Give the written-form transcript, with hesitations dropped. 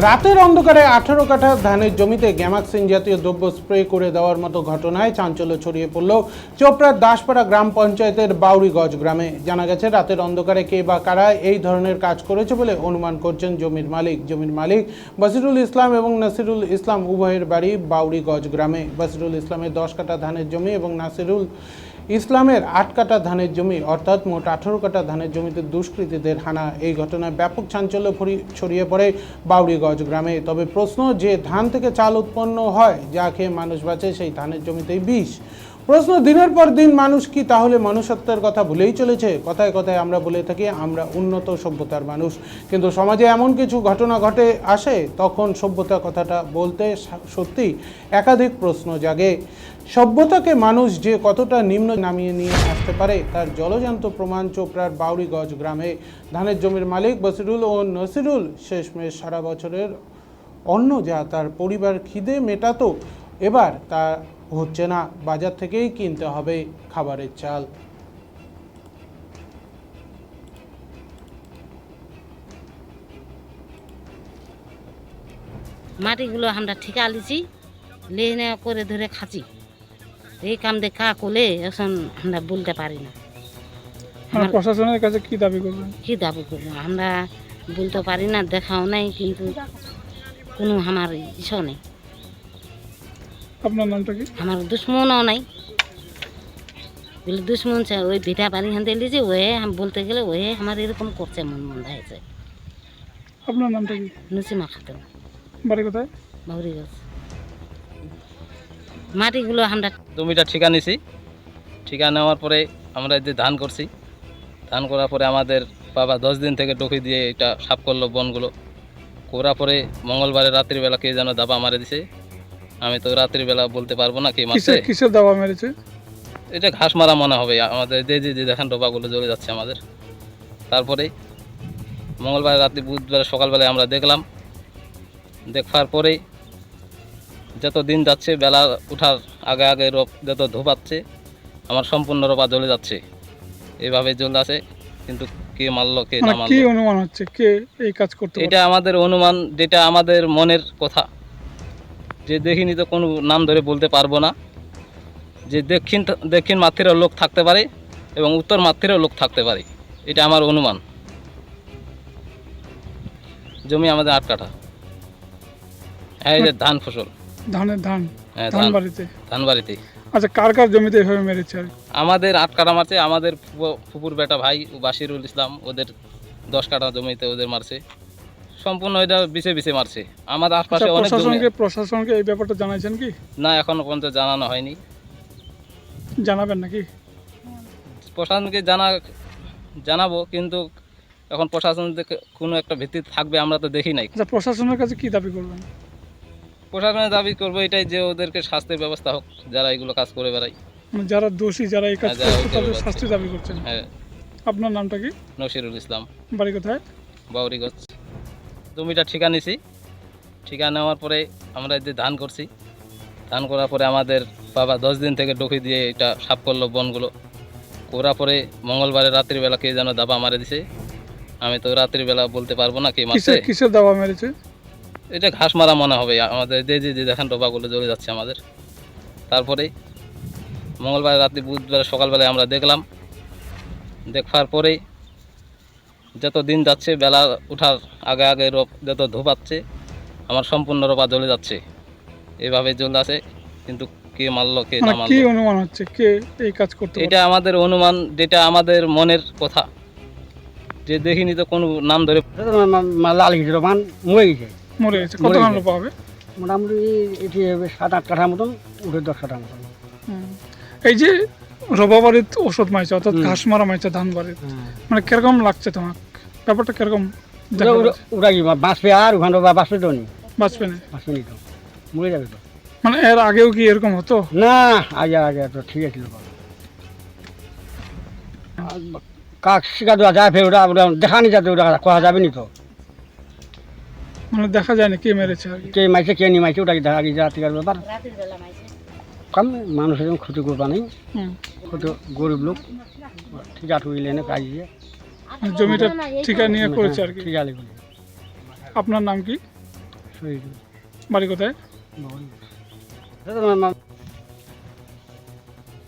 রাতের অন্ধকারে 18 কাঠা ধানের জমিতে গ্যামাক্সিন জাতীয় দ্রব্য স্প্রে করে দেওয়ার মতো ঘটনায় চাঞ্চল্য ছড়িয়ে পড়ল চোপড়ার দাসপাড়া গ্রাম পঞ্চায়েতের বাউরিগঞ্জ গ্রামে। জানা গেছে, রাতের অন্ধকারে কে বা কারা এই ধরনের কাজ করেছে বলে অনুমান করছেন জমির মালিক বসিরুল ইসলাম এবং নাসিরুল ইসলাম, উভয়ের বাড়ি বাউরিগঞ্জ গ্রামে। বসিরুল ইসলামের 10 কাঠা ধানের জমি এবং নাসিরুল ইসলামের 8 কাঠা ধানের জমি, অর্থাৎ মোট 18 কাঠা ধানের জমিতে দুষ্কৃতীদের হানা। এই ঘটনায় ব্যাপক চাঞ্চল্য ছড়িয়ে পড়ে বাউরিগঞ্জ গ্রামে। তবে প্রশ্ন, যে ধান থেকে চাল উৎপন্ন হয়, যা খেয়ে মানুষ বাঁচে, সেই ধানের জমিতেই বিষ। প্রশ্ন, দিনের পর দিন মানুষ কি তাহলে মনুষ্যত্বের কথা ভুলেই চলেছে? কথায় কথায় আমরা বলে থাকি আমরা উন্নত সভ্যতার মানুষ, কিন্তু সমাজে এমন কিছু ঘটনা ঘটে আসে, তখন সভ্যতা কথাটা বলতে সত্যি একাধিক প্রশ্ন জাগে। সভ্যতাকে মানুষ যে কতটা নিম্ন নামিয়ে নিয়ে আসতে পারে তার জলজান্ত প্রমাণ চোপড়ার বাউরিগঞ্জ গ্রামে। ধানের জমির মালিক বসিরুল ও নসিরুল শেষমেশ সারা বছরের অন্ন যা তার পরিবার খিদে মেটাতো, এবার তা হচ্ছে না। বাজার থেকেই কিনতে হবে খাবারের চাল। মাটিগুলো আমরা ঠিকা লিছি, লেনে করে ধরে খাচ্ছি। এই কাম দেখা করলে এখন আমরা বলতে পারি না। প্রশাসনের কাছে কি দাবি করবেন? কি দাবি করবো আমরা বলতে পারি না, দেখাও নাই, কিন্তু কোনো আমার ইচ্ছাও নেই। আপনার নামটা কি? আমার দুশ্মনও নাই, বলে দুশ্মন ওই ভিটা পানি হাতে লিছি, ওয়ে বলতে গেলে ওয়ে আমার এরকম করছে, মন হয়েছে। আপনার নামটা কি? নুসিমা খাতুন, বাড়ি কোথায়? বাউরিগঞ্জ। মাটিগুলো আমরা জমিটা ঠিকা নিছি, ঠিকা নেওয়ার পরে আমরা যে ধান করছি, ধান করার পরে আমাদের বাবা 10 দিন থেকে ডকি দিয়ে এটা সাফ করলো বনগুলো। করার পরে মঙ্গলবারে রাত্রিবেলা কে যেন দাবা মারে দিছে। আমি তো রাত্রিবেলা বলতে পারবো না কে মারছে। কিসের দাবা মেরেছে? এটা ঘাস মারা মনে হবে আমাদের, যে দেখেন ডোবাগুলো জ্বলে যাচ্ছে আমাদের। তারপরে মঙ্গলবার রাত্রি, বুধবার সকালবেলায় আমরা দেখলাম। দেখার পরে যত দিন যাচ্ছে, বেলা ওঠার আগে আগে যত ধোপাচ্ছে, আমার সম্পূর্ণ রোপা জ্বলে যাচ্ছে। এইভাবে জ্বলে আছে, কিন্তু কে মারলো কে না মারলো, কি অনুমান হচ্ছে কে এই কাজ করতে পারে? এটা আমাদের অনুমান, যেটা আমাদের মনের কথা। যে দেখিনি তো কোনো নাম ধরে বলতে পারবো না। যে দক্ষিণ মাতৃরও লোক থাকতে পারে এবং উত্তর মাতৃরও লোক থাকতে পারে, এটা আমার অনুমান। জমি আমাদের 8 কাঠা। হ্যাঁ, এই ধান ফসল, ধান। হ্যাঁ, ধান বাড়িতে। আচ্ছা, কার জমিতে এভাবে মেরেছে? আর আমাদের 8 কাঠা মারছে, আমাদের ফুপুর বেটা ভাই বাসিরুল ইসলাম, ওদের 10 কাঠা জমিতে ওদের মারছে। সম্পূর্ণ এটা বিছে মারছে। আমাদের আশপাশে অনেক জমি। প্রশাসনকে এই ব্যাপারটা জানাইছেন কি? না, এখনো পর্যন্ত জানানো হয়নি। জানাবেন নাকি? প্রশাসনকে জানাবো, কিন্তু এখন প্রশাসন কোনো একটা ভিত্তি থাকবে আমরা তো দেখি নাই। আচ্ছা, প্রশাসনের কাছে কি দাবি করবেন? প্রশাসনের দাবি করবো এটাই, যে ওদেরকে শাস্তির ব্যবস্থা হোক, যারা এগুলো কাজ করে বেড়ায়। যারা দোষী, যারা এই কাজ যারা করছে, ওই তাদের করে শাস্তি দাবি করছেন? হ্যাঁ। আপনার নামটা কি? নসিরুল ইসলাম, বাড়ি কোথায়? বাউরিগঞ্জ। জমিটা ঠিকা নিছি, ঠিকা নেওয়ার পরে আমরা যে ধান করছি, ধান করার পরে আমাদের বাবা 10 দিন থেকে ডকি দিয়ে এটা সাফ করলো বনগুলো। করার পরে মঙ্গলবারে রাত্রিবেলা কে যেন দাবা মারে দিছে। আমি তো রাত্রিবেলা বলতে পারবো না কে মারছে। কিসের দাবা মেরেছে? এটা ঘাস মারা মনে হবে আমাদের, যে দেখেন ডোবাগুলো জ্বলে যাচ্ছে আমাদের। তারপরে মঙ্গলবার রাত্রি, বুধবার সকালবেলায় আমরা দেখলাম। দেখার পরে যত দিন যাচ্ছে, বেলা ওঠার আগে আগে যত ধোপাচ্ছে, আমার সম্পূর্ণ রোপা জ্বলে যাচ্ছে। এইভাবে জ্বলে আছে, কিন্তু কে মারলো কে না মারলো, কি অনুমান হচ্ছে কে এই কাজ করতে পারে? এটা আমাদের অনুমান, যেটা আমাদের মনের কথা। যে দেখিনি তো কোনো নাম ধরে। লাল গেছে, রোমান মরে গেছে। কত ধান রোপা হবে? মোটামুটি এটি হবে 7-8 কাঠার মতন, উঠে 10 কাঠার মতন। এই যে রোপা বাড়ির ওষুধ মাইছে, অর্থাৎ ঘাস মারা মাইছে ধান বাড়ির, মানে কিরকম লাগছে তোমার? ব্যাপারটা কিরকম? ওরা কি বাঁচবে? আর ওখানে বাঁচবে তো নি, বাঁচবে না, বাঁচবে নি তো, মরে যাবে তো। মানে এর আগেও কি এরকম হতো? না, আগে তো ঠিক আছে। কাক শিকা দেওয়া যায়, ফের ওরা দেখানি যাতে, ওরা করা যাবে নি তো। মানে দেখা যায় না কে মেরেছে, কে মাইছে কে নি মাইছে, ওটাকে দেখা গিয়ে রাত্রিকার ব্যাপার। কম মানুষের যেমন ক্ষতি করবা নেই, ক্ষতি গরিব লোক ঠিক আছে, এনে কাজ দিয়ে জমিটা ঠিকা নিয়ে করেছে আর কি। ঠিক আছে। আপনার নাম কি? বাড়ি কোথায়? শহীদ